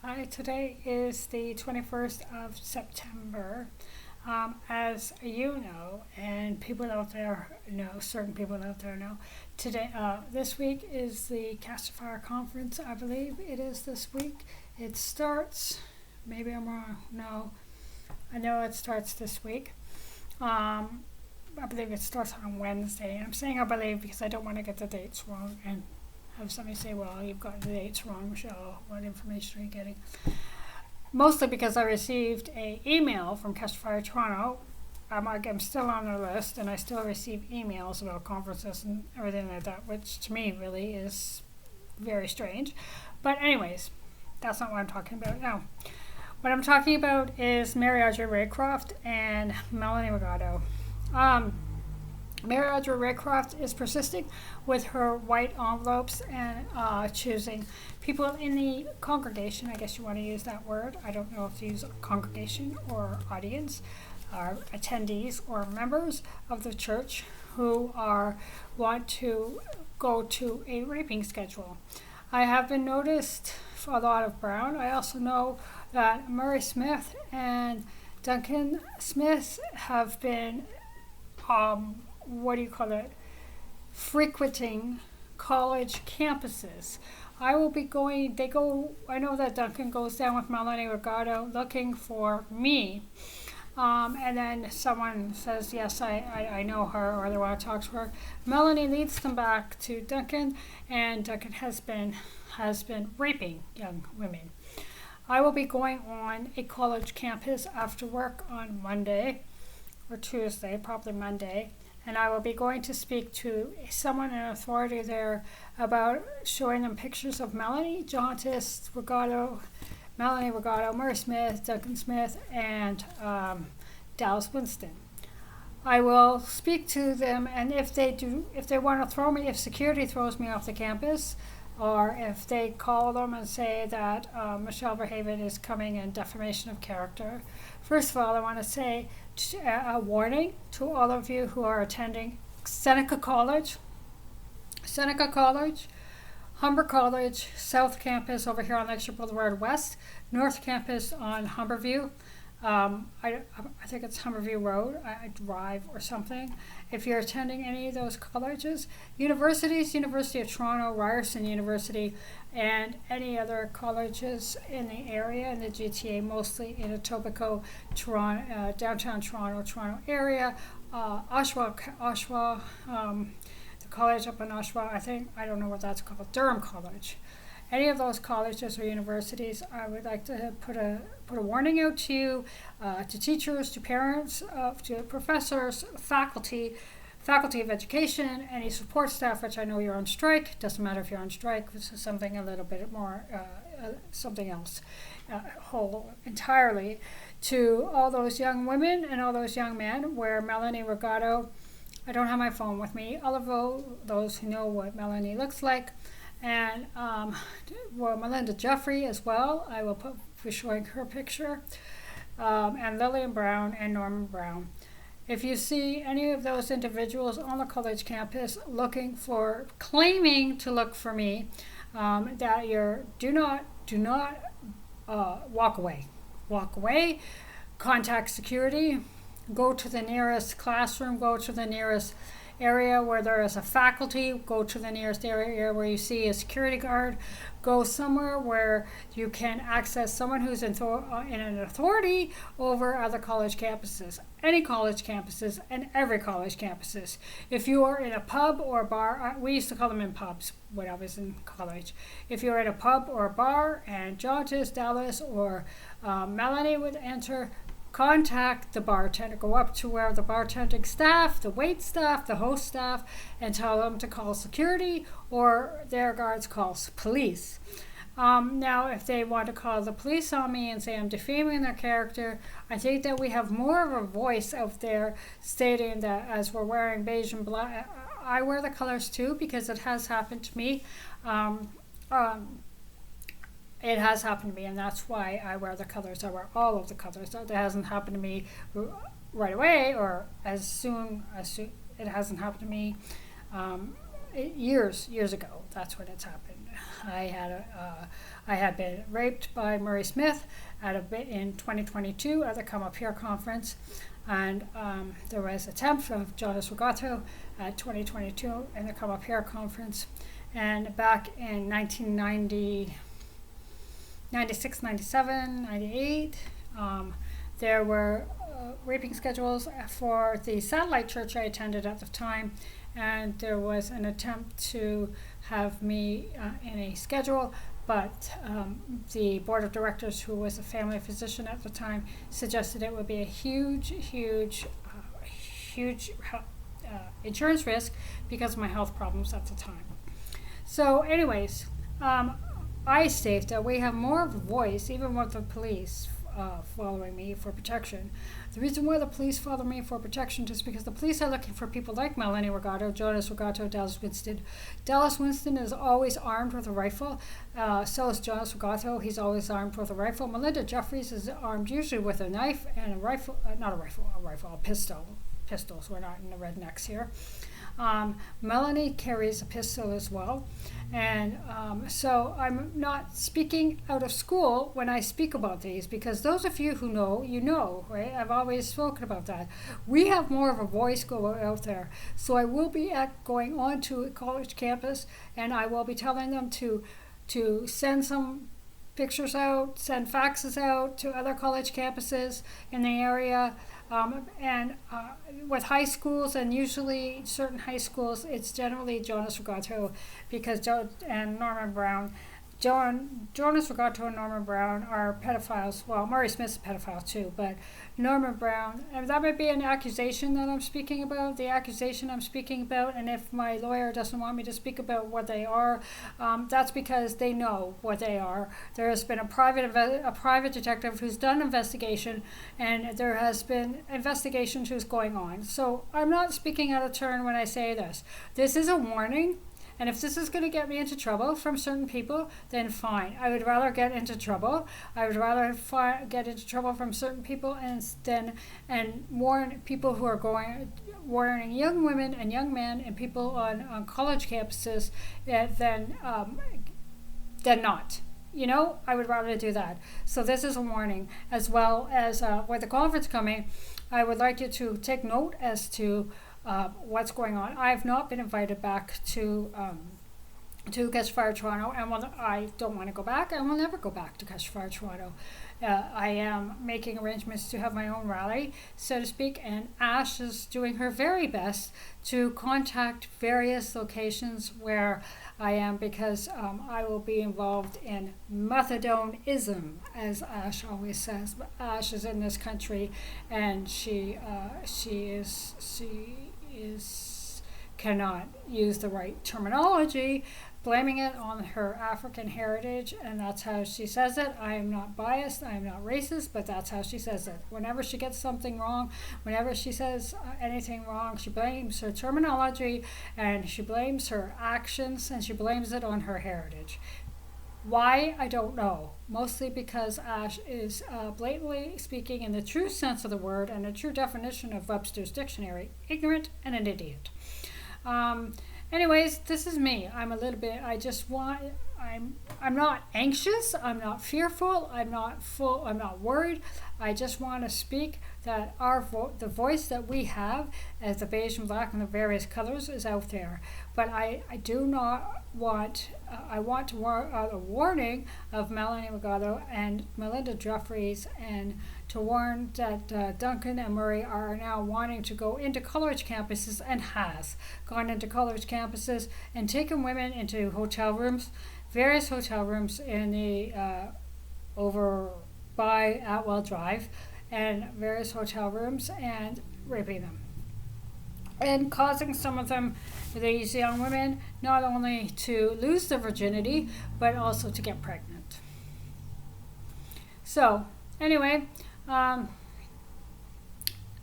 Hi, today is the 21st of September. As you know, and people out there know, certain people out there know, this week is the Castifier Conference, I believe it is this week. It starts, maybe I'm wrong, no, I know it starts this week. I believe it starts on Wednesday. And I'm saying I believe because I don't want to get the dates wrong and have somebody say, well, you've got the dates wrong, Michelle. What information are you getting? Mostly because I received an email from Castifier Toronto. I'm still on their list, and I still receive emails about conferences and everything like that, which to me really is very strange. But anyways, that's not what I'm talking about now. What I'm talking about is Mary Audrey Raycroft and Melanie Regato. Mary Audrey Raycroft is persisting with her white envelopes and choosing people in the congregation. I guess you want to use that word. I don't know if to use congregation or audience, or attendees or members of the church who want to go to a raping schedule. I have been noticed for a lot of Brown. I also know that Murray Smith and Duncan Smith have been frequenting college campuses. I will be going, I know that Duncan goes down with Melanie Regato looking for me. And then someone says, yes, I know her, or they want to talk to her. Melanie leads them back to Duncan, and Duncan has been raping young women. I will be going on a college campus after work on Monday or Tuesday, probably Monday, and I will be going to speak to someone in authority there about showing them pictures of Melanie Jauntis, Melanie Regato, Murray Smith, Duncan Smith, and Dallas Winston. I will speak to them, and if they want to throw me, if security throws me off the campus, or if they call them and say that Michelle Verhaven is coming in defamation of character. First of all, I want to say a warning to all of you who are attending Seneca College, Humber College, South Campus over here on Lakeshore Boulevard West, North Campus on Humberview. I think it's Humberview Road, I Drive or something. If you're attending any of those colleges, universities, University of Toronto, Ryerson University, and any other colleges in the area, in the GTA, mostly in Etobicoke, Toronto, downtown Toronto area, Oshawa, the college up in Oshawa, I don't know what that's called, Durham College. Any of those colleges or universities, I would like to put a warning out to you, to teachers, to parents, to professors, faculty of education, any support staff, which I know you're on strike. Doesn't matter if you're on strike. This is something a little bit more, something else, whole entirely. To all those young women and all those young men, where Melanie Regato, I don't have my phone with me. All of those who know what Melanie looks like. And Melinda Jeffrey as well. I will be showing her picture. And Lillian Brown and Norman Brown. If you see any of those individuals on the college campus claiming to look for me, do not walk away. Walk away. Contact security. Go to the nearest classroom. Go to the nearest area where there is a faculty. Go to the nearest area where you see a security guard. Go somewhere where you can access someone who's in an authority over other college campuses, any college campuses, and every college campuses. If you are in a pub or a bar, we used to call them in pubs when I was in college. If you're in a pub or a bar and Jauntis, Dallas, or Melanie would enter, contact the bartender. Go up to where the bartending staff, the wait staff, the host staff, and tell them to call security, or their guards call police. Now, if they want to call the police on me and say I'm defaming their character, I think that we have more of a voice out there stating that as we're wearing beige and black, I wear the colors too because it has happened to me. It has happened to me, and that's why I wear the colors. I wear all of the colors. That hasn't happened to me right away, or as soon. It hasn't happened to me years ago. That's when it's happened. I had been raped by Murray Smith in 2022 at the Come Up Here conference, and there was an attempt of Jonas Regato at 2022 in the Come Up Here conference, and back in 1990, 96, 97, 98, there were raping schedules for the satellite church I attended at the time, and there was an attempt to have me in a schedule, but the board of directors, who was a family physician at the time, suggested it would be a huge insurance risk because of my health problems at the time. So anyways, I state that we have more of a voice, even with the police following me for protection. The reason why the police follow me for protection is because the police are looking for people like Melanie Regato, Jonas Regato, Dallas Winston. Dallas Winston is always armed with a rifle. So is Jonas Regato. He's always armed with a rifle. Melinda Jeffries is armed usually with a knife and a rifle, a pistol. Pistols. We're not in the rednecks here. Melanie carries a pistol as well. And so I'm not speaking out of school when I speak about these, because those of you who know, you know, right? I've always spoken about that. We have more of a voice go out there. So I will be going on to a college campus, and I will be telling them to send some pictures out, send faxes out to other college campuses in the area. And with high schools, and usually certain high schools, it's generally Jonas Regato, because and Norman Brown. Jonas Regato and Norman Brown are pedophiles. Well, Murray Smith's a pedophile too, but Norman Brown, and that might be an accusation that I'm speaking about, the accusation I'm speaking about, and if my lawyer doesn't want me to speak about what they are, that's because they know what they are. There has been a private detective who's done investigation, and there has been investigations who's going on. So I'm not speaking out of turn when I say this. This is a warning. And if this is going to get me into trouble from certain people, then fine. I would rather get into trouble. I would rather get into trouble from certain people and warn people who are warning young women and young men and people on college campuses than not. You know, I would rather do that. So this is a warning, as well as with the conference coming. I would like you to take note as to what's going on. I have not been invited back to Catch Fire Toronto, and I don't want to go back. I will never go back to Catch Fire Toronto. I am making arrangements to have my own rally, so to speak, and Ash is doing her very best to contact various locations where I am, because I will be involved in methadoneism, as Ash always says. But Ash is in this country, and she cannot use the right terminology, blaming it on her African heritage, and that's how she says it. I am not biased, I am not racist, but that's how she says it. Whenever she gets something wrong, whenever she says anything wrong, she blames her terminology, and she blames her actions, and she blames it on her heritage. Why? I don't know. Mostly because Ash is blatantly speaking in the true sense of the word and the true definition of Webster's dictionary, ignorant and an idiot. Anyways, this is me. I'm not anxious, I'm not fearful, I'm not worried. I just want to speak that the voice that we have as the beige and black and the various colors is out there. But I do not want, I want to a warning of Melanie Regato and Melinda Jeffries, and to warn that Duncan and Murray are now wanting to go into college campuses, and has gone into college campuses and taken women into hotel rooms, various hotel rooms in the over by Atwell Drive, and various hotel rooms, and raping them, and causing some of them, these young women, not only to lose their virginity, but also to get pregnant. So anyway,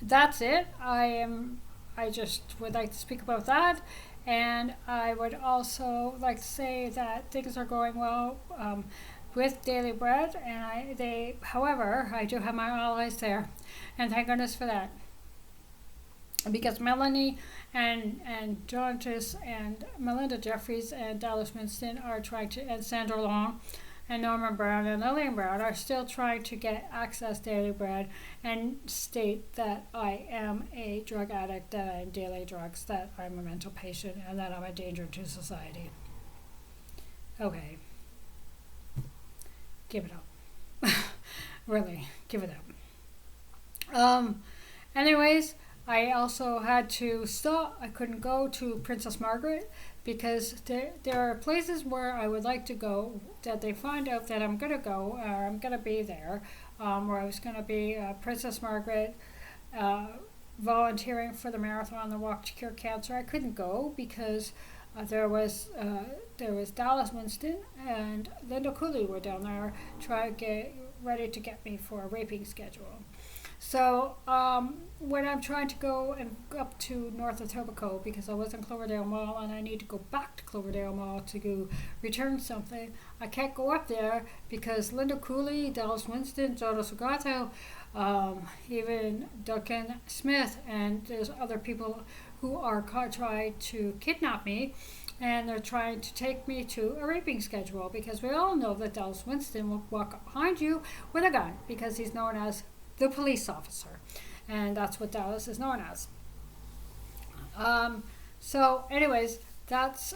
that's it. I just would like to speak about that, and I would also like to say that things are going well with Daily Bread, and however, I do have my allies there, and thank goodness for that. because Melanie and Georges and Melinda Jeffries and Dallas Winston are trying to, and Sandra Long and Norman Brown and Lillian Brown are still trying to get Access Daily Bread and state that I am a drug addict, that I'm daily drugs, that I'm a mental patient, and that I'm a danger to society. Okay. Give it up. Really, give it up. Anyways, I also had to stop. I couldn't go to Princess Margaret because there are places where I would like to go that they find out that I'm going to go or I'm going to be there, where I was going to be Princess Margaret volunteering for the marathon, the Walk to Cure Cancer. I couldn't go because there was Dallas Winston and Linda Cooley were down there trying to get ready to get me for a raping schedule. So when I'm trying to go and up to north of Etobicoke because I was in Cloverdale Mall and I need to go back to Cloverdale Mall to go return something, I can't go up there because Linda Cooley, Dallas Winston, Jonas Ogato, even Duncan Smith, and there's other people who are trying to kidnap me, and they're trying to take me to a raping schedule because we all know that Dallas Winston will walk up behind you with a gun because he's known as the police officer, and that's what Dallas is known as. So anyways, that's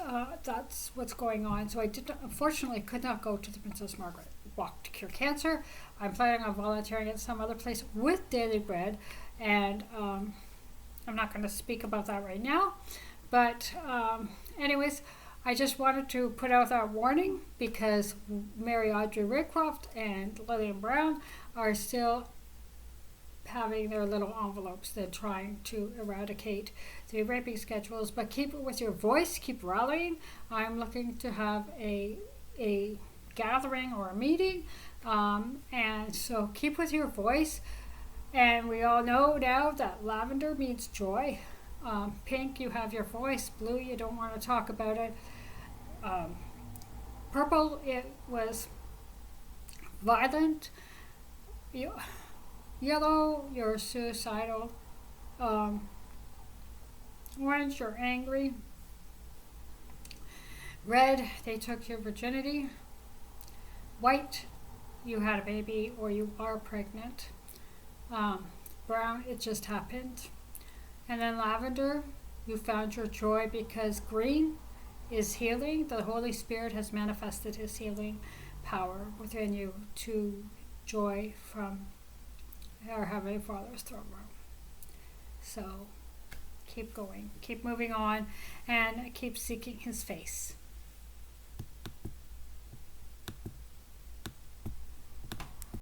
what's going on. So I unfortunately could not go to the Princess Margaret Walk to Cure Cancer. I'm planning on volunteering at some other place with Daily Bread, and I'm not going to speak about that right now. But anyways, I just wanted to put out that warning because Mary Audrey Raycroft and Lillian Brown are still having their little envelopes. They're trying to eradicate the raping schedules, but keep it with your voice, keep rallying. I'm looking to have a gathering or a meeting, and so keep with your voice. And we all know now that lavender means joy. Pink, you have your voice. Blue, you don't want to talk about it. Purple, it was violent. Yellow, you're suicidal. Orange, you're angry. Red, they took your virginity. White, you had a baby or you are pregnant. Brown, it just happened. And then lavender, you found your joy, because green is healing. The Holy Spirit has manifested his healing power within you to joy from our Heavenly Father's throne room. So keep going, keep moving on, and keep seeking his face.